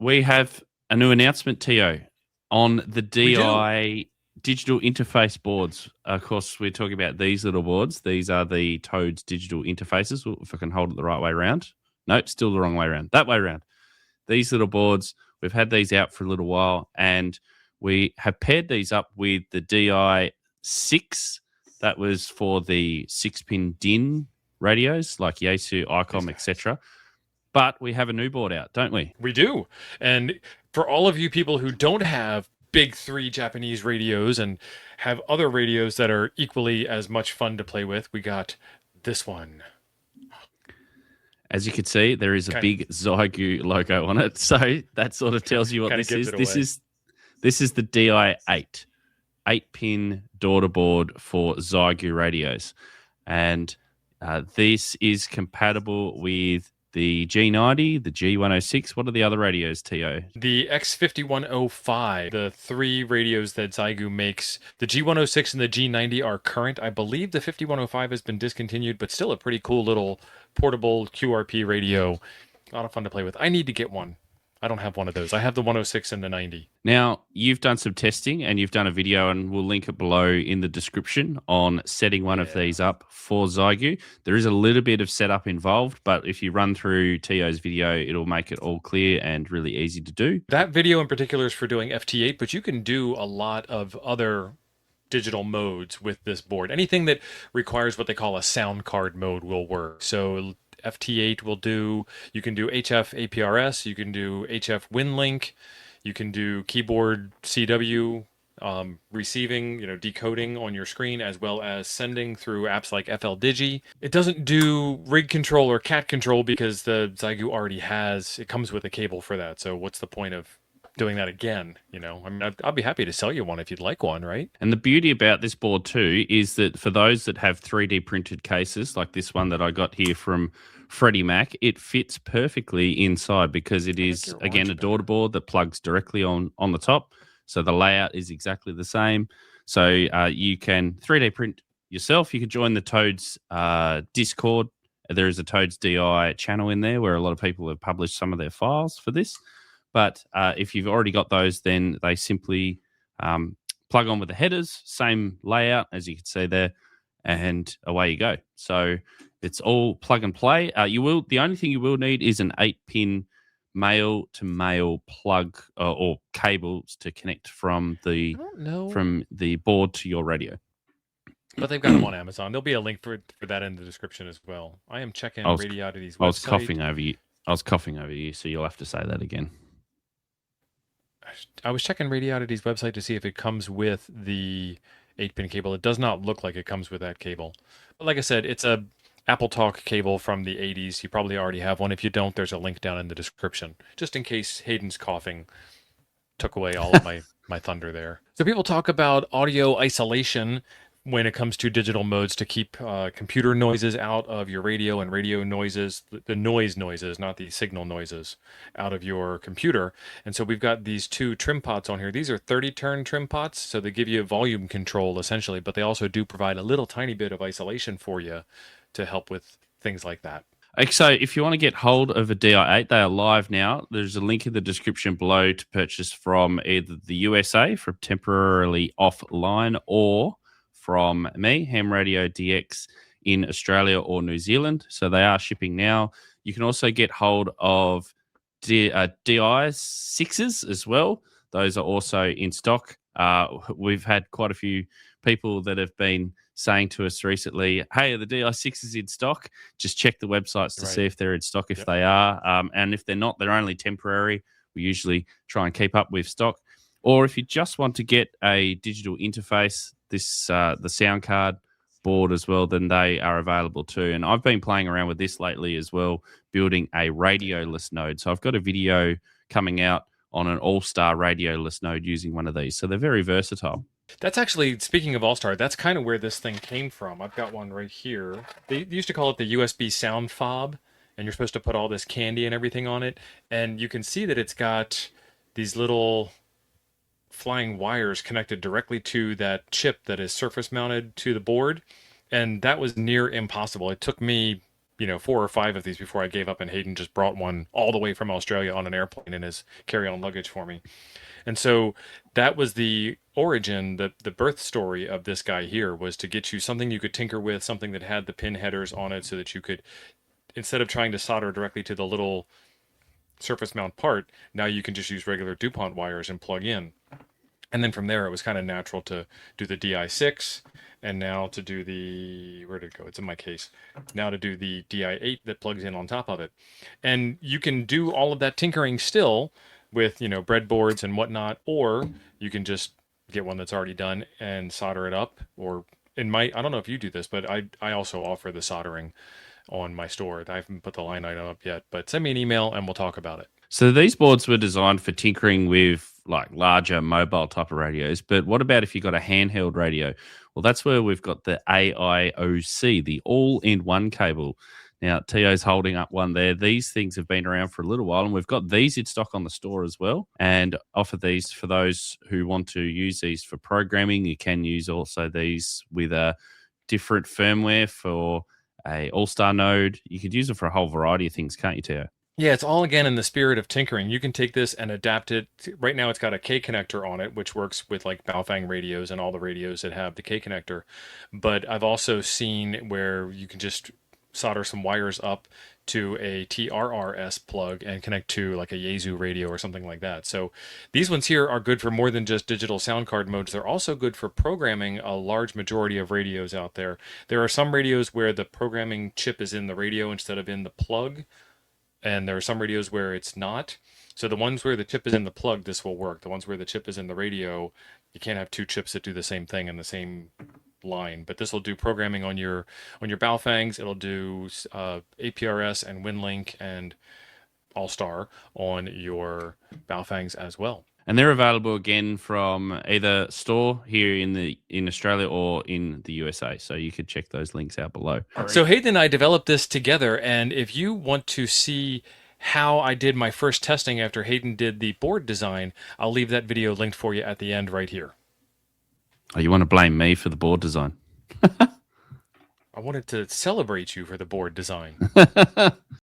we have a new announcement, Tio, on the DI digital interface boards. Of course, we're talking about these little boards. These are the TOADs digital interfaces. If I can hold it the right way around. Nope, still the wrong way around. That way around. These little boards, we've had these out for a little while, and we have paired these up with the DI6. That was for the 6-pin DIN radios like Yaesu, ICOM, etc. But we have a new board out, don't we? We do. And for all of you people who don't have big 3 Japanese radios and have other radios that are equally as much fun to play with, we got this one. As you can see, there is a big Xiegu logo on it, so that sort of tells you what this is. This is the DI8, 8-pin daughterboard for Xiegu radios, and this is compatible with the G90, the G106. What are the other radios, T.O.? The X5105, the 3 radios that Xiegu makes. The G106 and the G90 are current. I believe the 5105 has been discontinued, but still a pretty cool little portable QRP radio. A lot of fun to play with. I need to get one. I don't have one of those. I have the 106 and the 90. Now, you've done some testing and you've done a video, and we'll link it below in the description on setting one of these up for Xiegu. There is a little bit of setup involved, but if you run through Tio's video, it'll make it all clear and really easy to do. That video in particular is for doing FT8, but you can do a lot of other digital modes with this board. Anything that requires what they call a sound card mode will work. So FT8 will do, you can do HF APRS, you can do HF Winlink, you can do keyboard CW, receiving, decoding on your screen, as well as sending through apps like FLDIGI. It doesn't do rig control or cat control because the Xiegu already it comes with a cable for that. So what's the point of doing that again? I'll be happy to sell you one if you'd like one, right? And the beauty about this board too is that for those that have 3D printed cases like this one that I got here from Freddie Mac, it fits perfectly inside because it is, again, a daughterboard that plugs directly on the top. So the layout is exactly the same. So you can 3D print yourself. You can join the TOADs Discord. There is a TOADs DI channel in there where a lot of people have published some of their files for this. But if you've already got those, then they simply plug on with the headers, same layout as you can see there, and away you go. So it's all plug and play. The only thing you will need is an 8-pin male-to-male plug or cables to connect from the board to your radio. But they've got them on Amazon. There'll be a link for that in the description as well. I am checking Radiodity's website. I was coughing over you, so you'll have to say that again. I was checking Radiodity's website to see if it comes with the 8-pin cable. It does not look like it comes with that cable. But like I said, it's a Apple Talk cable from the 80s. You probably already have one. If you don't, there's a link down in the description, just in case Hayden's coughing took away all of my thunder there. So people talk about audio isolation when it comes to digital modes to keep computer noises out of your radio and radio noises, the noises, not the signal noises, out of your computer. And so we've got these 2 trim pots on here. These are 30-turn trim pots, so they give you volume control essentially, but they also do provide a little tiny bit of isolation for you to help with things like that. So if you want to get hold of a DI8, they are live now. There's a link in the description below to purchase from either the USA for temporarily offline, or from me, Ham Radio DX, in Australia or New Zealand. So they are shipping now. You can also get hold of DI6s as well. Those are also in stock. We've had quite a few people that have been saying to us recently, hey, are the DI6s in stock? Just check the websites to see if they're in stock, if they are. And if they're not, they're only temporary. We usually try and keep up with stock. Or if you just want to get a digital interface, the sound card board as well, then they are available too. And I've been playing around with this lately as well, building a radioless node. So I've got a video coming out on an all-star radioless node using one of these. So they're very versatile. That's actually, speaking of all-star, that's kind of where this thing came from. I've got one right here. They used to call it the USB sound fob, and you're supposed to put all this candy and everything on it. And you can see that it's got these little flying wires connected directly to that chip that is surface mounted to the board, and that was near impossible. It took me 4 or 5 of these before I gave up, and Hayden just brought one all the way from Australia on an airplane in his carry-on luggage for me. And so that was the origin, the birth story of this guy here, was to get you something you could tinker with, something that had the pin headers on it so that you could, instead of trying to solder directly to the little surface mount part, now you can just use regular DuPont wires and plug in. And then from there, it was kind of natural to do the DI6, and now to do the, where did it go? It's in my case. Now to do the DI8 that plugs in on top of it. And you can do all of that tinkering still with, breadboards and whatnot, or you can just get one that's already done and solder it up. Or I don't know if you do this, but I also offer the soldering on my store. I haven't put the line item up yet, but send me an email and we'll talk about it. So these boards were designed for tinkering with like larger mobile type of radios. But what about if you got a handheld radio? Well, that's where we've got the AIOC, the all-in-one cable. Now, Tio's holding up one there. These things have been around for a little while, and we've got these in stock on the store as well, and offer these for those who want to use these for programming. You can use also these with a different firmware for a all-star node. You could use it for a whole variety of things, can't you, Tio? Yeah, it's all again in the spirit of tinkering. You can take this and adapt it. Right now it's got a K connector on it, which works with like Baofeng radios and all the radios that have the K connector. But I've also seen where you can just solder some wires up to a TRRS plug and connect to like a Xiegu radio or something like that. So these ones here are good for more than just digital sound card modes. They're also good for programming a large majority of radios out there. There are some radios where the programming chip is in the radio instead of in the plug. And there are some radios where it's not. So the ones where the chip is in the plug, this will work. The ones where the chip is in the radio, you can't have two chips that do the same thing in the same line. But this will do programming on your Baofengs. It'll do APRS and Winlink and All-Star on your Baofengs as well. And they're available again from either store here in Australia or in the USA. So you could check those links out below. So Hayden and I developed this together. And if you want to see how I did my first testing after Hayden did the board design, I'll leave that video linked for you at the end right here. Oh, you want to blame me for the board design? I wanted to celebrate you for the board design.